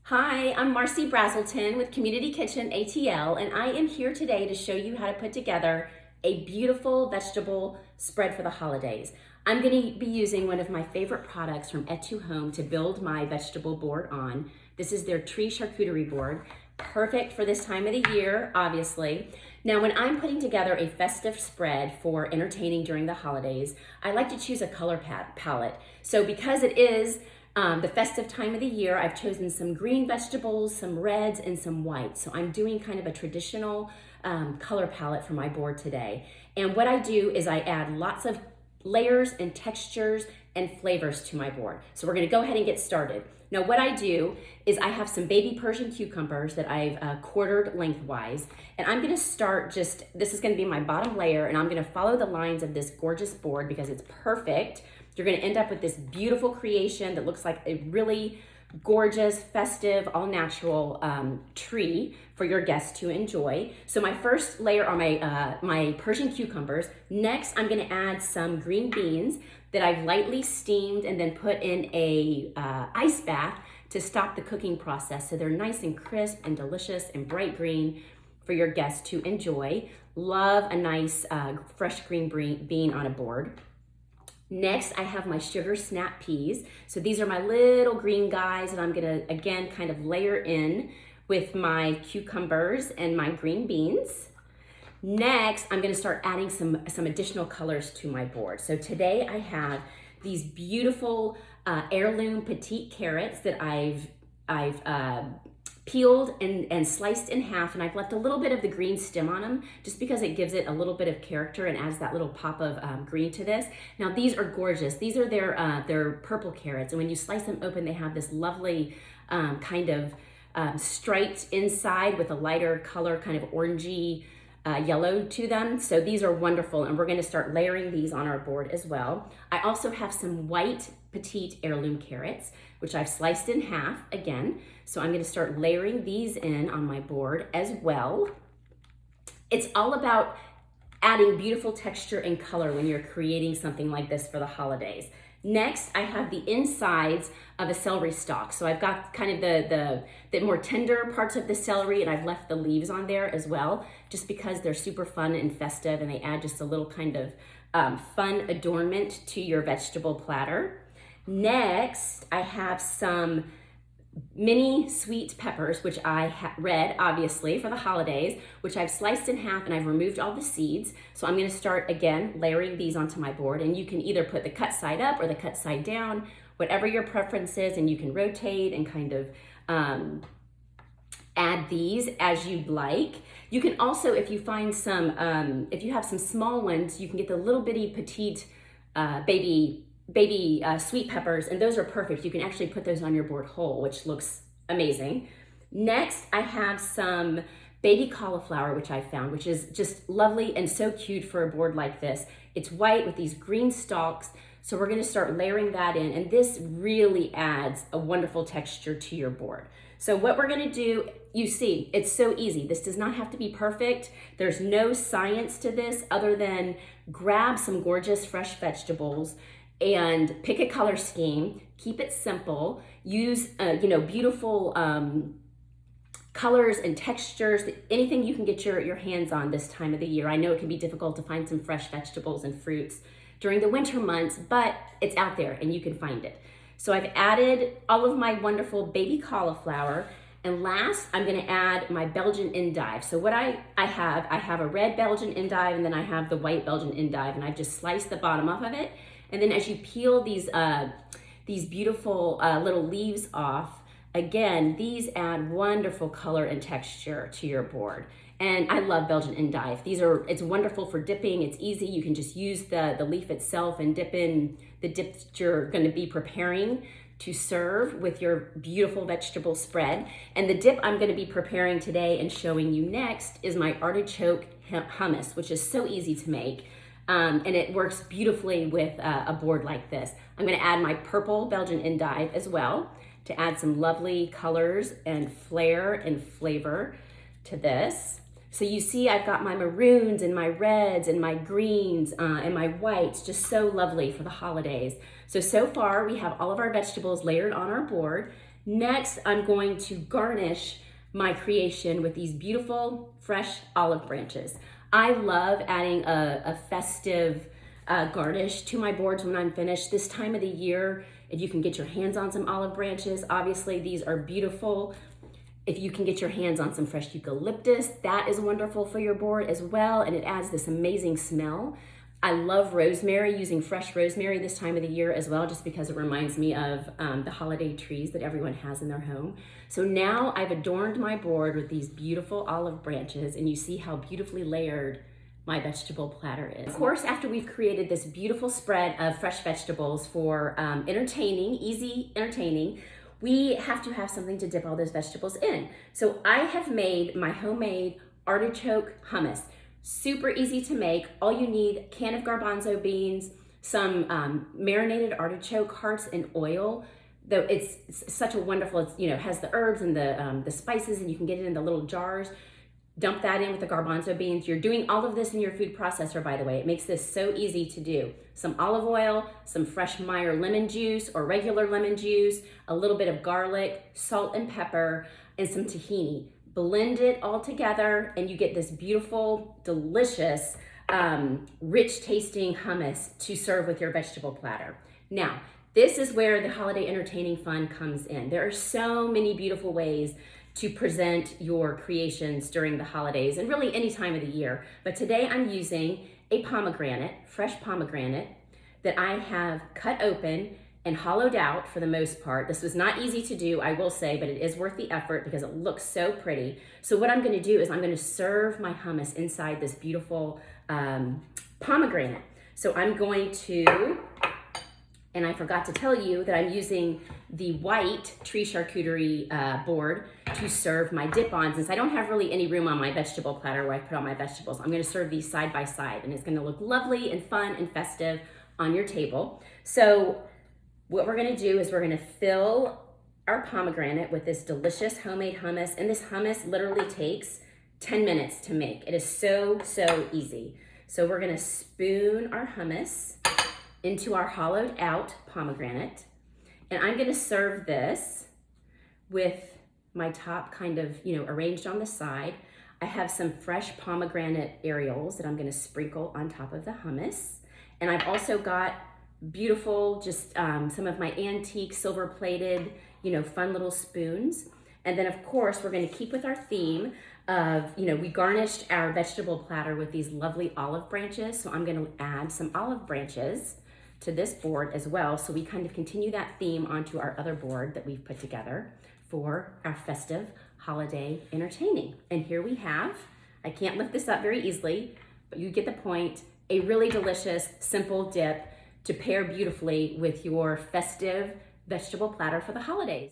Hi, I'm Marcy Braselton with Community Kitchen ATL, and I am here today to show you how to put together a beautiful vegetable spread for the holidays. I'm going to be using one of my favorite products from Et2Home to build my vegetable board on. This is their tree charcuterie board, perfect for this time of the year, obviously. Now, when I'm putting together a festive spread for entertaining during the holidays, I like to choose a color palette. So because it is the festive time of the year, I've chosen some green vegetables, some reds, and some whites. So I'm doing kind of a traditional color palette for my board today. And what I do is I add lots of layers and textures and flavors to my board. So we're gonna go ahead and get started. Now what I do is I have some baby Persian cucumbers that I've quartered lengthwise, and I'm gonna start this is gonna be my bottom layer, and I'm gonna follow the lines of this gorgeous board because it's perfect. You're gonna end up with this beautiful creation that looks like a really gorgeous, festive, all natural tree for your guests to enjoy. So my first layer are my Persian cucumbers. Next, I'm gonna add some green beans that I've lightly steamed and then put in a ice bath to stop the cooking process. So they're nice and crisp and delicious and bright green for your guests to enjoy. Love a nice fresh green bean on a board. Next, I have my sugar snap peas. So these are my little green guys that I'm gonna, again, kind of layer in with my cucumbers and my green beans. Next, I'm gonna start adding some additional colors to my board. So today I have these beautiful heirloom petite carrots that I've peeled and sliced in half, and I've left a little bit of the green stem on them just because it gives it a little bit of character and adds that little pop of green to this. Now these are gorgeous. These are their purple carrots, and when you slice them open, they have this lovely kind of striped inside with a lighter color, kind of orangey yellow to them. So these are wonderful, and we're gonna start layering these on our board as well. I also have some white petite heirloom carrots, which I've sliced in half again. So I'm gonna start layering these in on my board as well. It's all about adding beautiful texture and color when you're creating something like this for the holidays. Next, I have the insides of a celery stalk. So I've got kind of the more tender parts of the celery, and I've left the leaves on there as well, just because they're super fun and festive, and they add just a little kind of fun adornment to your vegetable platter. Next, I have some mini sweet peppers, which I read obviously for the holidays, which I've sliced in half and I've removed all the seeds. So I'm gonna start again layering these onto my board, and you can either put the cut side up or the cut side down, whatever your preference is, and you can rotate and kind of add these as you'd like. You can also, if you find some, if you have some small ones, you can get the little bitty petite baby sweet peppers, and those are perfect. You can actually put those on your board whole, which looks amazing. Next, I have some baby cauliflower, which I found, which is just lovely and so cute for a board like this. It's white with these green stalks, so we're gonna start layering that in, and this really adds a wonderful texture to your board. So what we're gonna do, you see, it's so easy. This does not have to be perfect. There's no science to this other than grab some gorgeous fresh vegetables and pick a color scheme, keep it simple, use beautiful colors and textures, anything you can get your hands on this time of the year. I know it can be difficult to find some fresh vegetables and fruits during the winter months, but it's out there and you can find it. So I've added all of my wonderful baby cauliflower, and last I'm gonna add my Belgian Endive. So what I have a red Belgian Endive, and then I have the white Belgian Endive, and I've just sliced the bottom off of it. And then as you peel these beautiful little leaves off, again, these add wonderful color and texture to your board. And I love Belgian Endive. It's wonderful for dipping. It's easy. You can just use the leaf itself and dip in the dip that you're gonna be preparing to serve with your beautiful vegetable spread. And the dip I'm gonna be preparing today and showing you next is my artichoke hummus, which is so easy to make. And it works beautifully with a board like this. I'm gonna add my purple Belgian Endive as well to add some lovely colors and flair and flavor to this. So you see I've got my maroons and my reds and my greens and my whites, just so lovely for the holidays. So far we have all of our vegetables layered on our board. Next, I'm going to garnish my creation with these beautiful fresh olive branches. I love adding a festive garnish to my boards when I'm finished. This time of the year, if you can get your hands on some olive branches, obviously these are beautiful. If you can get your hands on some fresh eucalyptus, that is wonderful for your board as well, and it adds this amazing smell. I love rosemary, using fresh rosemary this time of the year as well, just because it reminds me of the holiday trees that everyone has in their home. So now I've adorned my board with these beautiful olive branches, and you see how beautifully layered my vegetable platter is. Of course, after we've created this beautiful spread of fresh vegetables for easy entertaining, we have to have something to dip all those vegetables in. So I have made my homemade artichoke hummus. Super easy to make. All you need, a can of garbanzo beans, some marinated artichoke hearts in oil. Though it's such a wonderful, it has the herbs and the spices, and you can get it in the little jars. Dump that in with the garbanzo beans. You're doing all of this in your food processor, by the way. It makes this so easy to do. Some olive oil, some fresh Meyer lemon juice or regular lemon juice, a little bit of garlic, salt and pepper, and some tahini. Blend it all together and you get this beautiful, delicious, rich tasting hummus to serve with your vegetable platter. Now, this is where the holiday entertaining fun comes in. There are so many beautiful ways to present your creations during the holidays and really any time of the year. But today I'm using a pomegranate, fresh pomegranate, that I have cut open and hollowed out for the most part. This was not easy to do, I will say, but it is worth the effort because it looks so pretty. So what I'm gonna do is I'm gonna serve my hummus inside this beautiful pomegranate. So I'm going to, and I forgot to tell you that I'm using the white tree charcuterie board to serve my dip-on. Since I don't have really any room on my vegetable platter where I put all my vegetables, I'm gonna serve these side by side, and it's gonna look lovely and fun and festive on your table. So what we're gonna do is we're gonna fill our pomegranate with this delicious homemade hummus, and this hummus literally takes 10 minutes to make. It is so, so easy. So we're gonna spoon our hummus into our hollowed out pomegranate, and I'm gonna serve this with my top kind of, arranged on the side. I have some fresh pomegranate areoles that I'm gonna sprinkle on top of the hummus, and I've also got beautiful, just some of my antique silver plated, fun little spoons. And then of course, we're gonna keep with our theme of, we garnished our vegetable platter with these lovely olive branches. So I'm gonna add some olive branches to this board as well. So we kind of continue that theme onto our other board that we've put together for our festive holiday entertaining. And here we have, I can't lift this up very easily, but you get the point, a really delicious, simple dip to pair beautifully with your festive vegetable platter for the holidays.